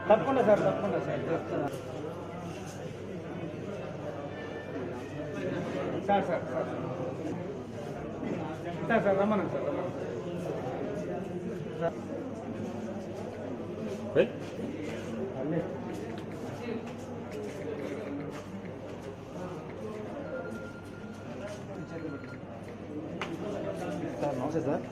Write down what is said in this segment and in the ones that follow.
తప్పకుండా సార్, తప్పకుండా sir. Sir sir sir sir sir రమ్మనండి సార్, రమ్మనండి సార్. నమస్తే సార్.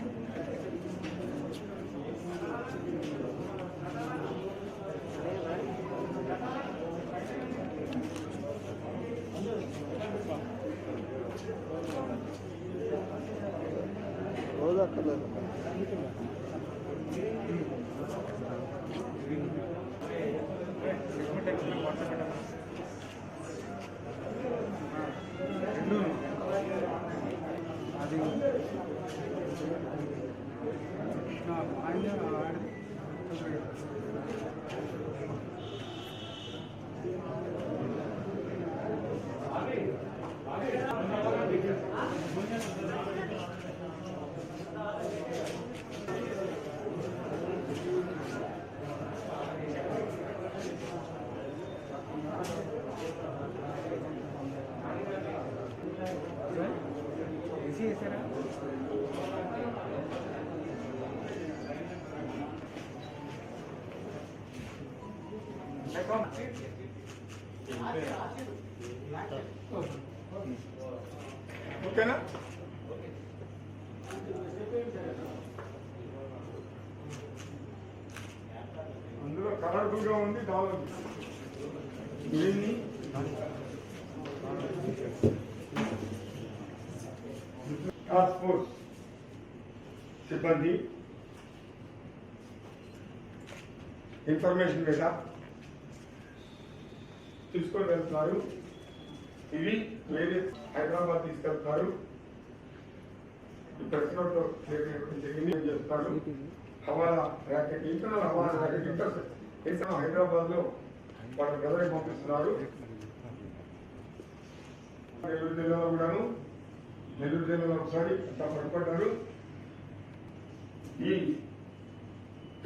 ఓకేనా? అందులో కలర్ఫుల్గా ఉంది. దీన్ని టాస్క్ ఫోర్స్ సిబ్బంది ఇన్ఫర్మేషన్ మీద తీసుకొని వెళ్తున్నారు. ఇవి వేరే హైదరాబాద్ తీసుకెళ్తున్నారు. ఈ ప్రెస్ నోట్ జరిగింది చేస్తున్నారు. Hawala racket, internal hawala racket Hyderabad లో వాళ్ళ గదరికి పంపిస్తున్నారు. నెల్లూరు జిల్లాలో కూడాను, నెల్లూరు జిల్లాలో ఒకసారి పట్టుబడ్డారు. ఈ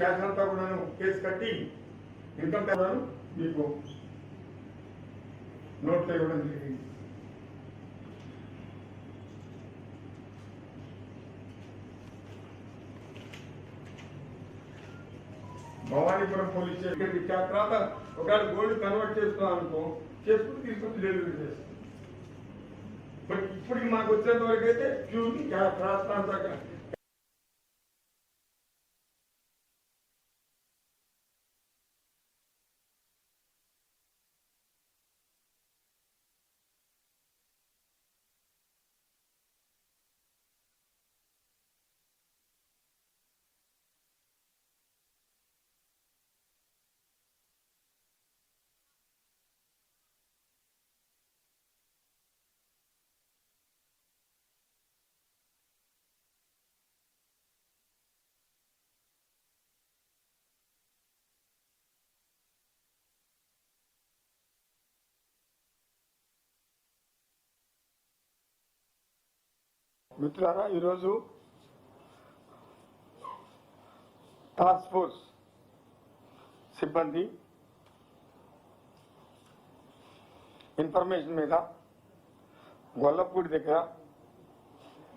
క్యాష్ అంతా కూడాను కేసు కట్టి ఇన్కమ్ ట్యాక్స్ మీకు నోట్లో ఇవ్వడం జరిగింది. భవానీపురం పోలీస్ స్టేషన్ తర్వాత ఒకవేళ గోల్డ్ కన్వర్ట్ చేస్తున్నాం అనుకో, చేసుకుని తీసుకొచ్చి డెలివరీ చేస్తాం. బట్ ఇప్పటికి మాకు వచ్చేంత వరకు అయితే ప్యూర్లీ ప్రాంతాక మిత్రులారా, ఈరోజు టాస్క్ ఫోర్స్ సిబ్బంది ఇన్ఫర్మేషన్ మీద గొల్లపూడి దగ్గర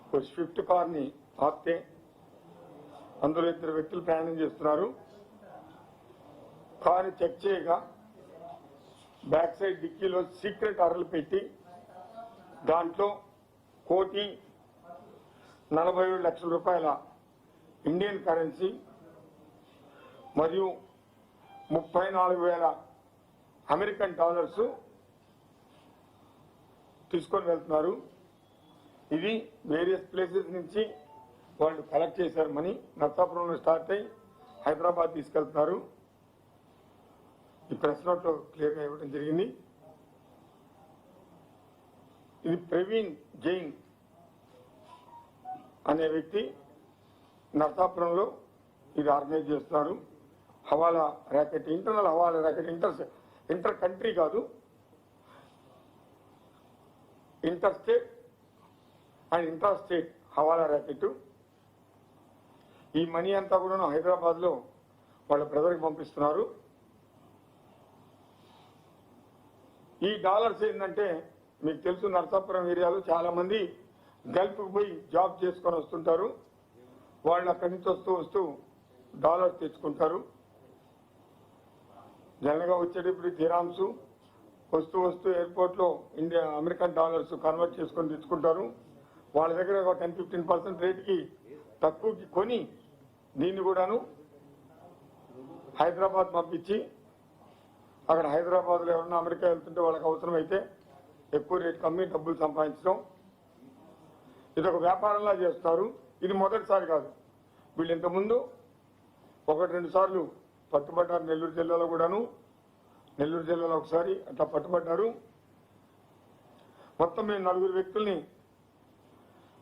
ఒక స్విఫ్ట్ కార్ని ఆపితే అందులో 2 వ్యక్తులు ప్రయాణం చేస్తున్నారు. కారు చెక్ చేయగా బ్యాక్ సైడ్ డిక్కీలో సీక్రెట్ అరలు పెట్టి దాంట్లో 1,47,00,000 రూపాయల ఇండియన్ కరెన్సీ మరియు 34,000 అమెరికన్ డాలర్స్ తీసుకొని వెళ్తున్నారు. ఇది వేరియస్ ప్లేసెస్ నుంచి వాళ్ళు కలెక్ట్ చేశారు. మనీ నర్సాపురంలో స్టార్ట్ అయ్యి హైదరాబాద్ తీసుకెళ్తున్నారు. ఈ ప్రెస్ నోట్లో క్లియర్గా ఇవ్వడం జరిగింది. ఇది ప్రవీణ్ జైన్ అనే వ్యక్తి నర్సాపురంలో ఇది ఆర్గనైజ్ చేస్తున్నారు. Hawala racket, internal hawala racket, inter country కాదు, inter state and intra state hawala racket. ఈ మనీ అంతా కూడా హైదరాబాద్లో వాళ్ళ బ్రదర్కి పంపిస్తున్నారు. ఈ డాలర్స్ ఏంటంటే మీకు తెలుసు, నరసాపురం ఏరియాలో చాలా మంది గల్ఫ్కి పోయి జాబ్ చేసుకొని వస్తుంటారు. వాళ్ళు అక్కడి నుంచి వస్తూ డాలర్స్ తెచ్చుకుంటారు. జనరల్గా వచ్చేటప్పుడు దిరామ్స్ వస్తూ ఎయిర్పోర్ట్లో అమెరికన్ డాలర్స్ కన్వర్ట్ చేసుకొని తెచ్చుకుంటారు. వాళ్ళ దగ్గర ఒక 10-15% రేటుకి తక్కువకి కొని దీన్ని కూడాను హైదరాబాద్ పంపించి అక్కడ హైదరాబాద్లో ఎవరన్నా అమెరికా వెళ్తుంటే వాళ్ళకి అవసరమైతే ఎక్కువ రేటుకి అమ్మి డబ్బులు సంపాదించడం, ఇది ఒక వ్యాపారంలా చేస్తారు. ఇది మొదటిసారి కాదు, వీళ్ళు ఇంతకుముందు 1-2 సార్లు పట్టుబడ్డారు. నెల్లూరు జిల్లాలో కూడాను, నెల్లూరు జిల్లాలో ఒకసారి అట్లా పట్టుబడ్డారు. మొత్తం మేము 4 వ్యక్తుల్ని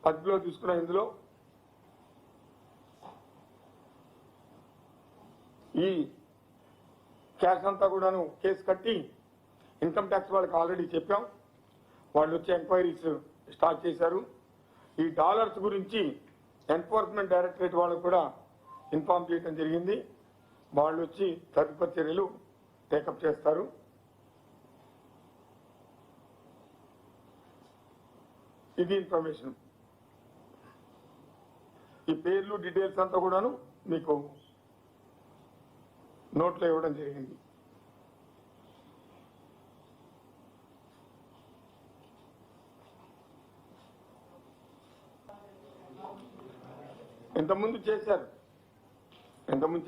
అదుపులో తీసుకున్నాం. ఇందులో ఈ క్యాష్ అంతా కూడాను కేసు కట్టి ఇన్కమ్ ట్యాక్స్ వాళ్ళకి ఆల్రెడీ చెప్పాం. వాళ్ళు వచ్చి ఎంక్వైరీస్ స్టార్ట్ చేశారు. ఈ డాలర్స్ గురించి ఎన్ఫోర్స్మెంట్ డైరెక్టరేట్ వాళ్ళకు కూడా ఇన్ఫార్మ్ చేయడం జరిగింది. వాళ్ళు వచ్చి తదుపరి చర్యలు టేకప్ చేస్తారు. ఇది ఇన్ఫర్మేషన్. ఈ పేర్లు డీటెయిల్స్ అంతా కూడాను మీకు నోట్లో ఇవ్వడం జరిగింది. ఎంతమంది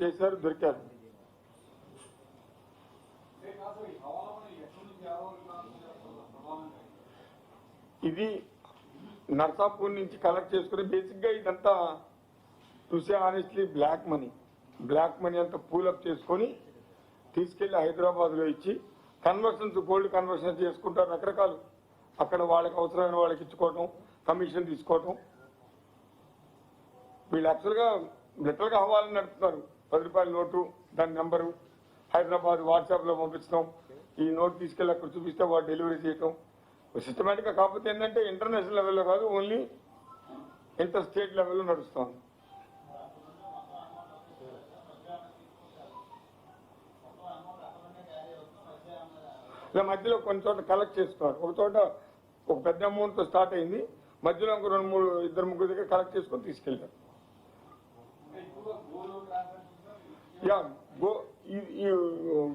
చేశారు దొరికారు. ఇది నర్సాపూర్ నుంచి కలెక్ట్ చేసుకుని బేసిక్ గా ఇదంతా చూసే ఆనెస్ట్లీ బ్లాక్ మనీ అంతా పూలప్ చేసుకొని తీసుకెళ్లి హైదరాబాద్ లో ఇచ్చి కన్వర్షన్స్, గోల్డ్ కన్వర్షన్ చేసుకుంటారు రకరకాలు. అక్కడ వాళ్ళకి అవసరమైన వాళ్ళకి ఇచ్చుకోవటం, కమిషన్ తీసుకోవటం. వీళ్ళు యాక్చువల్గా లిటరల్గా హవాలని నడుపుతున్నారు. 10 రూపాయల నోటు, దాని నెంబరు హైదరాబాద్ వాట్సాప్ లో పంపించడం, ఈ నోట్ తీసుకెళ్ళి అక్కడ చూపిస్తే వాళ్ళు డెలివరీ చేయటం సిస్టమేటిక్ గా. కాకపోతే ఏంటంటే ఇంటర్నేషనల్ లెవెల్లో కాదు, ఓన్లీ ఇంటర్ స్టేట్ లెవెల్లో నడుస్తుంది. ఇలా మధ్యలో కొన్ని చోట్ల కలెక్ట్ చేస్తున్నారు. ఒక చోట ఒక పెద్ద అమౌంట్ తో స్టార్ట్ అయింది, మధ్యలో ఇంకో 2-3 దగ్గర కలెక్ట్ చేసుకొని తీసుకెళ్తారు.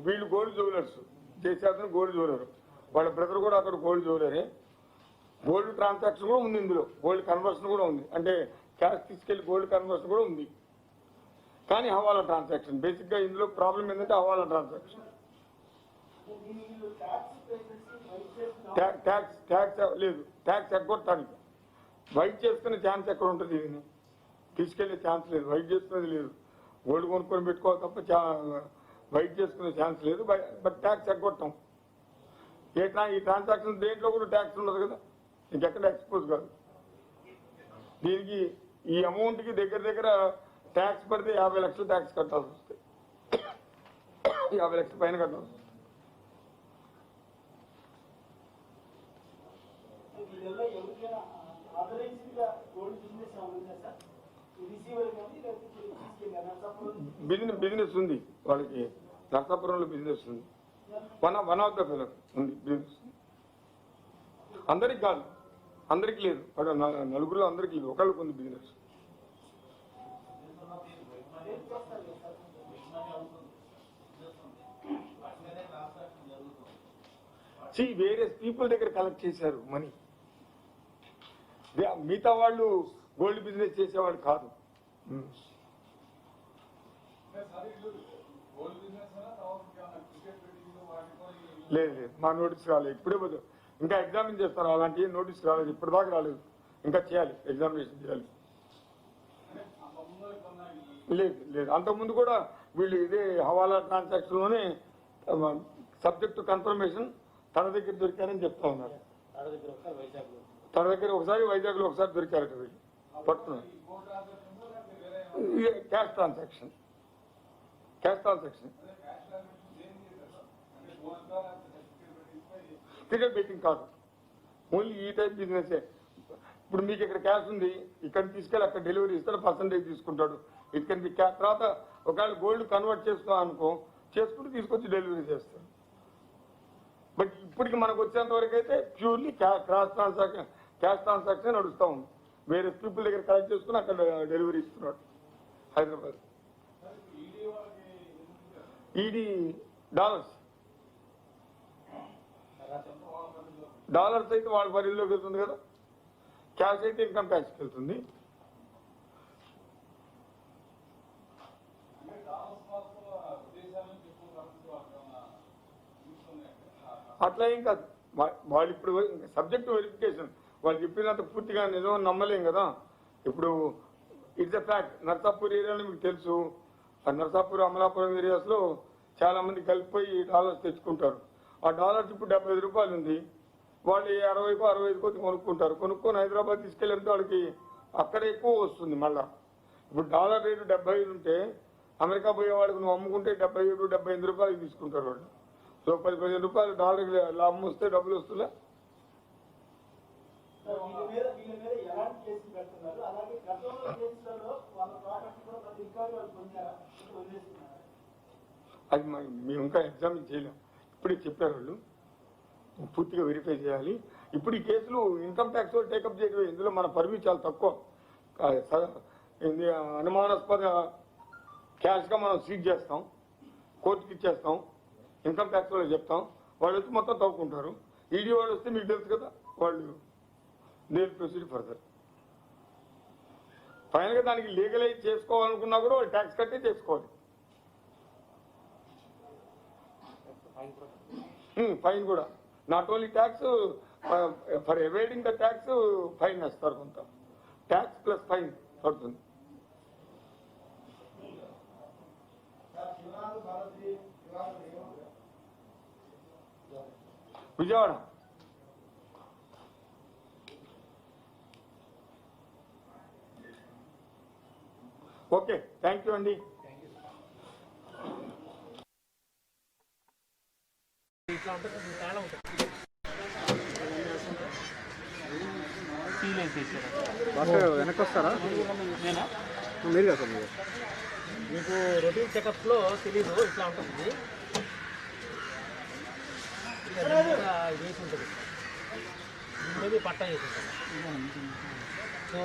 వీళ్ళు గోల్డ్ జ్యువెలర్స్ చేసేతను, గోల్డ్ జ్యువెలర్ వాళ్ళ బ్రదర్ కూడా అక్కడ గోల్డ్ జ్యువెలరే. గోల్డ్ ట్రాన్సాక్షన్ కూడా ఉంది ఇందులో, గోల్డ్ కన్వర్షన్ కూడా ఉంది. అంటే క్యాష్ తీసుకెళ్లి గోల్డ్ కన్వర్షన్ కూడా ఉంది. కానీ హవాలా ట్రాన్సాక్షన్ బేసిక్ గా ఇందులో ప్రాబ్లం ఏంటంటే హవాలా ట్రాన్సాక్షన్. ట్యాక్స్ లేదు, ట్యాక్స్ ఎగ్గొట్టడానికి వైట్ చేసుకునే ఛాన్స్ ఎక్కడ ఉంటుంది? దీన్ని తీసుకెళ్లే ఛాన్స్ లేదు, వైట్ చేసుకునేది లేదు. గోల్డ్ కొనుక్కొని పెట్టుకోవాలి తప్ప వైట్ చేసుకునే ఛాన్స్ లేదు. బట్ ట్యాక్స్ ఎగ్గొట్టాం. ఈ ట్రాన్సాక్షన్ దేంట్లో కూడా ట్యాక్స్ ఉండదు కదా, ఇంకెక్కడ ఎక్స్పోజ్ కాదు. దీనికి ఈ అమౌంట్ కి దగ్గర ట్యాక్స్ పడితే 50 లక్షలు ట్యాక్స్ కట్టాల్సి వస్తుంది. 50 లక్షల పైన కట్టాల్సి వస్తుంది. బిజినెస్ ఉంది వాళ్ళకి, నర్సాపురంలో బిజినెస్ ఉంది. వన్ ఆఫ్ ద ఫెలోస్ ఉంది బిజినెస్. అందరికి కాదు, అందరికి లేదు, అక్కడ 4 అందరికి లేదు, ఒకళ్ళకి ఉంది బిజినెస్. వేరియస్ పీపుల్ దగ్గర కలెక్ట్ చేశారు మనీ. మిగతా వాళ్ళు గోల్డ్ బిజినెస్ చేసేవాళ్ళు కాదు. లేదు, మా నోటీస్ రాలేదు. ఇప్పుడే ఇంకా ఎగ్జామిన్ చేస్తారు. అలాంటి నోటీస్ రాలేదు, ఇప్పటిదాకా రాలేదు. ఇంకా చేయాలి, ఎగ్జామినేషన్ చేయాలి. లేదు, అంతకుముందు కూడా వీళ్ళు ఇదే హవాలా ట్రాన్సాక్షన్ లోనే సబ్జెక్ట్ టు కన్ఫర్మేషన్ తన దగ్గర దొరికారని చెప్తా ఉన్నారు. తన దగ్గర ఒకసారి వైజాగ్ లో ఒకసారి దొరికారట వీళ్ళు, పట్టుకున్నారు. క్యాష్ ట్రాన్సాక్షన్ టికెట్ బెట్టింగ్ కాదు, ఓన్లీ ఈ టైప్ బిజినెస్. ఇప్పుడు మీకు ఇక్కడ క్యాష్ ఉంది, ఇక్కడ తీసుకెళ్ళి అక్కడ డెలివరీ ఇస్తాడు, పర్సంటేజ్ తీసుకుంటాడు. It can be cash. తర్వాత ఒకవేళ గోల్డ్ కన్వర్ట్ చేసుకున్నాం అనుకో, చేసుకుంటూ తీసుకొచ్చి డెలివరీ చేస్తాడు. బట్ ఇప్పటికి మనకు వచ్చేంత వరకు అయితే ప్యూర్లీ క్యాష్ ట్రాన్సాక్షన్ నడుస్తూ ఉంది. వేరే పీపుల్ దగ్గర కలెక్ట్ చేసుకుని అక్కడ డెలివరీ ఇస్తున్నాడు హైదరాబాద్. ఈడీ డాలర్స్ అయితే వాళ్ళ పరిధిలోకి వెళ్తుంది కదా, క్యాష్ అయితే ఇన్కమ్ ట్యాక్స్కి వెళ్తుంది. అట్లా ఏం కాదు, వాళ్ళు ఇప్పుడు సబ్జెక్ట్ వెరిఫికేషన్. వాళ్ళు చెప్పినంత పూర్తిగా నిజం నమ్మలేం కదా. ఇప్పుడు ఇట్స్ ఎ ఫ్యాక్ట్. నర్సాపూర్ ఏరియాలో మీకు తెలుసు, నర్సాపూర్ అమలాపురం ఏరియాస్లో చాలా మంది కలిపిపోయి డాలర్స్ తెచ్చుకుంటారు. ఆ డాలర్స్ ఇప్పుడు 75 రూపాయలు ఉంది, వాళ్ళు 60కో 65కో కొనుక్కుంటారు. కొనుక్కొని హైదరాబాద్ తీసుకెళ్ళితే వాళ్ళకి అక్కడ ఎక్కువ వస్తుంది. మళ్ళా ఇప్పుడు డాలర్ రేటు 75 ఉంటే అమెరికా పోయే వాళ్ళకి నువ్వు అమ్ముకుంటే 77, 78 రూపాయలు తీసుకుంటారు వాళ్ళు. సో 10-15 రూపాయలు డాలర్ లాభం వస్తే డబ్బులు వస్తుందా? అది మేము ఇంకా ఎగ్జామిన్ చేయలేం. ఇప్పుడే చెప్పారు వాళ్ళు, పూర్తిగా వెరిఫై చేయాలి. ఇప్పుడు ఈ కేసులు ఇన్కమ్ ట్యాక్స్ వాళ్ళు టేకప్ చేయడం, ఇందులో మన పరిధి చాలా తక్కువ. అనుమానాస్పద క్యాష్గా మనం సీజ్ చేస్తాం, కోర్టుకి ఇచ్చేస్తాం, ఇన్కమ్ ట్యాక్స్ వాళ్ళు చెప్తాం, వాళ్ళు వచ్చి మొత్తం తవ్వుకుంటారు. ఈడీ వాళ్ళు వస్తే మీకు తెలుసు కదా, వాళ్ళు దే విల్ ప్రొసీడ్ ఫర్దర్. ఫైనల్గా దానికి లీగలైజ్ చేసుకోవాలనుకున్నా కూడా వాళ్ళు ట్యాక్స్ కట్టే చేసుకోవాలి. ఫైన్ కూడా, not only tax, for avoiding the tax fine వేస్తారు. కొంత ట్యాక్స్ ప్లస్ ఫైన్ పడుతుంది. విజయవాడ. ఓకే, థ్యాంక్ యూ అండి. వెనక్కి వస్తారా? మీరు కదా సార్, మీకు రొటీన్ చెకప్లో తెలీదు ఇట్లా ఉంటుంది. వేసి ఉంటుంది, దీని పట్టా వేసి ఉంటుంది. సో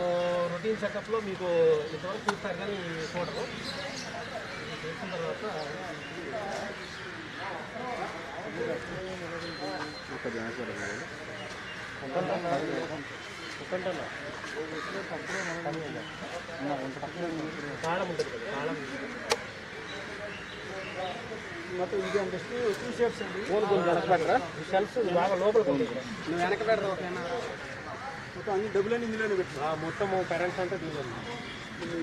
రొటీన్ చెకప్లో మీకు ఇంతవరకు చూస్తారు కానీ చూడరు. చేసిన తర్వాత తాళం ఉంటుంది కదా, తాళం మొత్తం ఇది అంటే 2 షేప్స్ అండి. వెనక పెట్టరా, షెల్ఫ్స్ బాగా లోపలికి ఉంటుంది. నువ్వు వెనక పెట్టరా, మొత్తం అన్ని డబ్బులన్నీ ఇందులోనే పెట్టు. మొత్తం పేరెంట్స్ అంటే తీయాలి.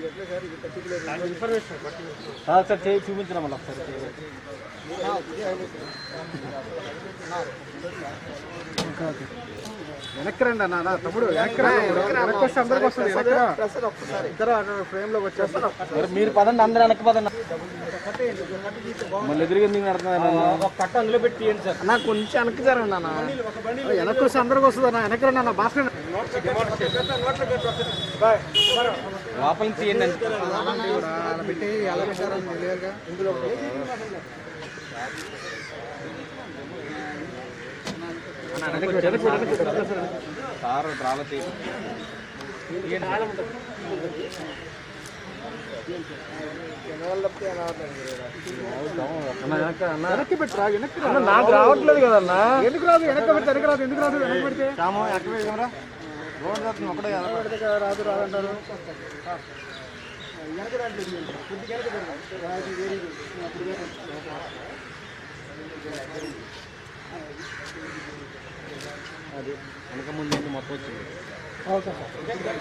ఎట్లా సార్ ఇది పర్టికులర్ ఇన్ఫర్మేషన్ సార్ చేయి చూపించడం వల్ల ఒకసారి వెనక్కి రండి అన్న. తమ్ముడు వెనక్కి వెనక్కి వస్తే అందరికి వస్తుంది. ఇద్దరు ఫ్రేమ్ లోకి వచ్చేస్తారు. మీరు పదండి, అందరూ వెనక్కి పదండి. మళ్ళీ ఎదురుగా ఎందుకు నడుతున్నారు? ఒక కట్ట అందులో పెట్టి తీయండి సార్. నాకు కొంచెం వెనక్కి జరగండి అన్న. వెనక్కి వస్తే అందరికి వస్తుంది అన్న. వెనక్కి రండి అన్న. భాస్కర్ లోపల నుంచి తీయండి పెట్టి ఎలా పెట్టారు ఇందులో సార్ డ్రామా వెనక్కి పెట్టరా. వెనక్కి నాకు రావట్లేదు కదన్నా. ఎందుకు రాదు? వెనక్కి పెడితే వెనక్కి రాదు. ఎందుకు రాదు? వెనక్కి పెడితే రోడ్ ఒకటే రాదు రాదంటారు. వెనక ముందు మొత్తం వచ్చింది. Okay sir.